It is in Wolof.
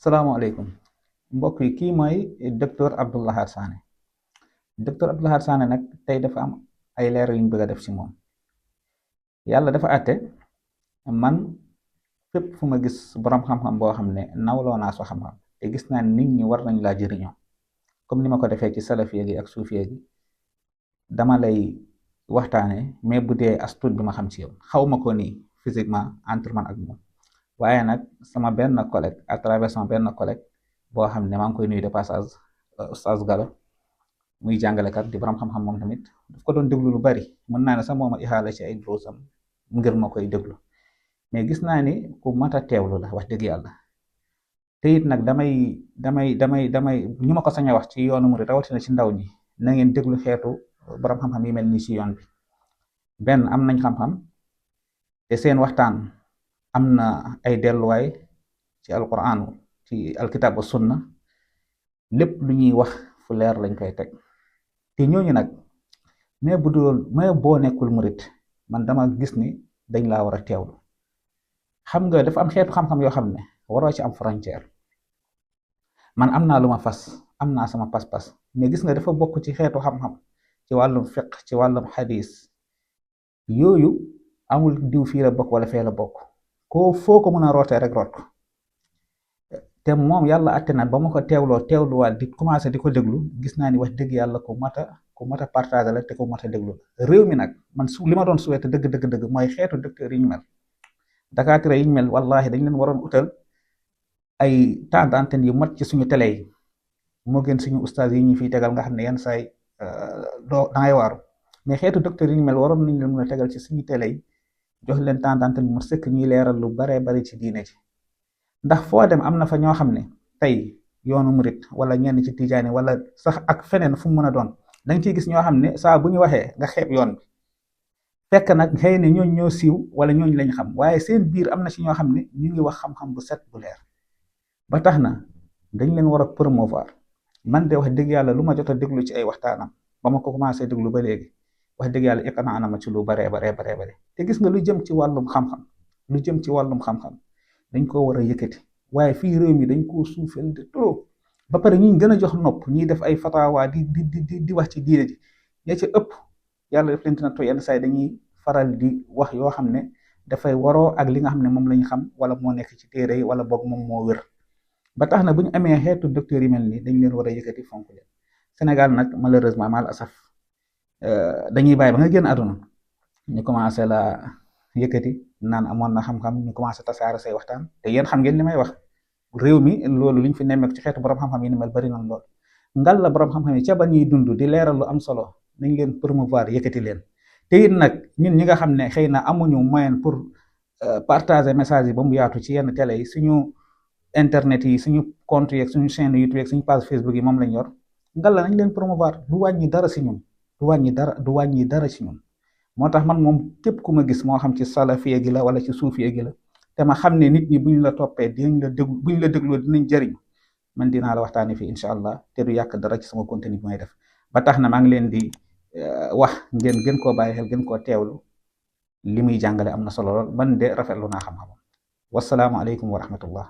salaamaaleykum mbokk yi kii mooy docteur Abdou Lahad Sané docteur Abdou Lahad Sané nag tey dafa am ay leeral yu ñu bëgg a def ci moom. Yàlla dafa àtte man fépp fu ma gis borom xam-xam boo xam ne nawloo naa so xam-xam te gis naa nit ñi war nañ laa jëriñoo comme ni ma ko defee ci salafiya gi ak suufiya gi dama lay waxtaane mais bu dee as tuut bi ma xam ci yow xaw ma ko nii physiquement entre man ak moom. waaye nag sama benn collègue à travers sama benn collègue boo xam ne maa ngi koy nuyu de passage Oustaz Gallo muy jàngalekat di borom xam-xam moom tamit daf ko doon déglu lu bari mën naa ne sax mooma ixaala ci ay drosam ngir ma koy déglu mais gis naa ni ku mat a teewlu la wax dëgg yàlla te it nag damay ñu ma ko sañ a wax ci yoonu murid rawatina ci ndaw ñi na ngeen déglu xeetu borom xam-xam yi mel nii ci yoon bi benn am nañ xam-xam te seen waxtaan am na ay delluwaay ci alquran ci alkitab wa sunna lépp lu ñuy wax fu leer lañ koy teg te ñooñu nag mais boo nekkul murit man dama gis ni dañ laa war a teewlu xam nga dafa am xeetu xam-xam yoo xam ne waroo ci am frontière man am naa lu ma fas am naa sama pas-pas mais gis nga dafa bokk ci xeetu xam-xam ci wàllum fiqh ci wàllum xadis yooyu amul diw fii la bokk wala fee la bokk foo ko mën a rootee rek root ko te moom yàlla atte na ba ma ko teewluwaat di commencé di ko déglu gis naa ni wax dëgg yàlla ku mat a partagé la te ku mat a déglu la réew mi nag man li ma doon souhaité dëgg mooy xeetu docteur yi ñu mel Dakaatira yi ñu mel wallahi dañ leen waroon utal ay temps d'antenne yu mat ci suñu télé yi moo gën suñu ustaas yi ñu fiy tegal nga xam ne yenn saay dangay waaru mais xeetu docteur yi ñu mel waroon nañ leen mën a tegal ci suñu télé yi jox leen temps d'antenne bu ma sëkk ñuy leeral lu baree bari ci diine ci ndax foo dem am na fa ñoo xam ne tey yoonu murit wala ñenn ci tijaani wala sax ak feneen fu mu mën a doon da nga ciy gis ñoo xam ne saa bu ñu waxee nga xeeb yoon bi fekk nag xëy na ñooñ ñoo siiw wala ñooñ lañ xam waaye seen biir am na ci ñoo xam ne ñu ngi wax xam-xam bu set bu leer ba tax na dañ leen war a promouvoir man de wax dëgg yàlla lu ma jot a déglu ci ay waxtaanam ba ma ko commencé déglu ba léegi wax dëgg yàlla iqnaa na ma ci lu baree bare te gis nga lu jëm ci wàllum xam-xam dañ ko war a yëkkati waaye fii réew mi dañ koo suufel de trop ba pare ñi gën a jox nopp ñiy def ay fatawa di wax ci diine ji ña ci ëpp yàlla def leen dina to yenn saay dañuy faral di wax yoo xam ne dafay waroo ak li nga xam ne moom lañ xam wala moo nekk ci téere yi wala boog moom moo wér ba tax na bu ñu amee xeetu docteur yi mel nii dañ leen war a yëkkati fonk leen Sénégal nag malheureusement mal asaf dañuy bàyyi ba nga génn àdduna ñu commencé la yëkkati naan amoon na xam-xam ñu commencé tasaare say waxtaan te yéen xam ngeen li may wax réew mi loolu liñ fi nemmeeku ci xeetu borom xam-xam yi ni mel bari na lool ngal la borom xam-xam yi ca ba ñuy dund di leeral lu am solo nañ leen promouvoir yëkkati leen te it nag ñun ñi nga xam ne xëy na amuñu moyen pour partager message yi ba mu yaatu ci yenn télé yi suñu internet yi suñu compte yeeg suñu chaîne YouTube yeeg suñu page Facebook yi moom lañ yor ngal la nañ leen promouvoir du wàññi dara si ñun du wàññi dara ci ñun moo tax man moom képp ku ma gis moo xam ci salafiya gi la wala ci suufiya gi la te ma xam ne nit ñi buñ la toppee buñ la dégloo dinañ jëriñ man dinaa la waxtaanee fii incha allah te du yàq dara ci sama contenu bi may def ba tax na maa ngi leen di wax ngeen gën koo bàyyi xel gën koo teewlu li muy jàngale am na solo lool man de rafetlu naa xam-xamam wasalaamualeykum wa rahmatullah